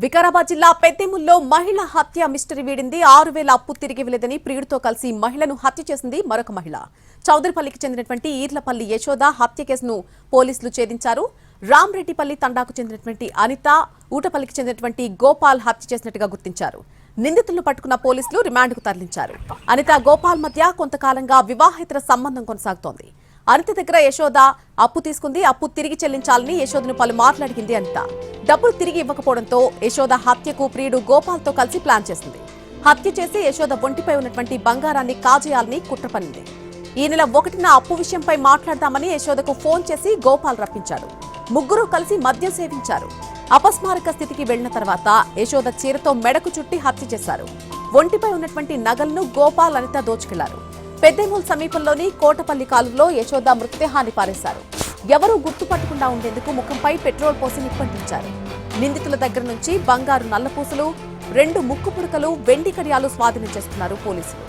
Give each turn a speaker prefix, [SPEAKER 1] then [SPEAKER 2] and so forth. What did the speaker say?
[SPEAKER 1] వికారాబాద్ జిల్లా పెద్దేముల్లో మహిళ హత్య మిస్టరీ వీడింది. 6,000 అప్పు తిరిగి ఇవ్వలేదని ప్రియుడితో కలిసి మహిళను హత్య చేసింది మరొక మహిళ. చౌదరిపల్లికి చెందినటువంటి ఈర్లపల్లి యశోద హత్య కేసును పోలీసులు ఛేదించారు. రామ్రెడ్డిపల్లి తండాకు చెందినటువంటి అనిత, ఊటపల్లికి చెందినటువంటి గోపాల్ హత్య చేసినట్టుగా గుర్తించారు. నిందితులను పట్టుకున్న పోలీసులు రిమాండ్కు తరలించారు. అనిత, గోపాల్ మధ్య కొంతకాలంగా వివాహేతర సంబంధం కొనసాగుతోంది. అనిత దగ్గర యశోద అప్పు తీసుకుంది. అప్పు తిరిగి చెల్లించాలని యశోదను పలుమార్లు అడిగింది అనిత. డబ్బులు తిరిగి ఇవ్వకపోవడంతో యశోద హత్యకు ప్రియుడు గోపాల్తో కలిసి ప్లాన్ చేసింది. హత్య చేసి యశోద ఒంటిపై ఉన్నటువంటి బంగారాన్ని కాజేయాలని కుట్ర పన్నింది. ఈ నెల 1న అప్పు విషయంపై మాట్లాడదామని యశోదకు ఫోన్ చేసి గోపాల్ రప్పించాడు. ముగ్గురు కలిసి మద్యం సేవించారు. అపస్మారక స్థితికి వెళ్లిన తర్వాత యశోద చీరతో మెడకు చుట్టి హత్య చేశారు. ఒంటిపై ఉన్నటువంటి నగలను గోపాల్, అనిత దోచుకెళ్లారు. పెద్దేమూల్ సమీపంలోని కోటపల్లి కాలువలో యశోద మృతదేహాన్ని పారేశారు. ఎవరూ గుర్తుపట్టకుండా ఉండేందుకు ముఖంపై పెట్రోల్ పోసి నిప్పంటించారు. నిందితుల దగ్గర నుంచి బంగారు నల్లపూసలు, 2 ముక్కు పుడకలు, వెండి కడియాలు స్వాధీనం చేసుకున్నారు పోలీసులు.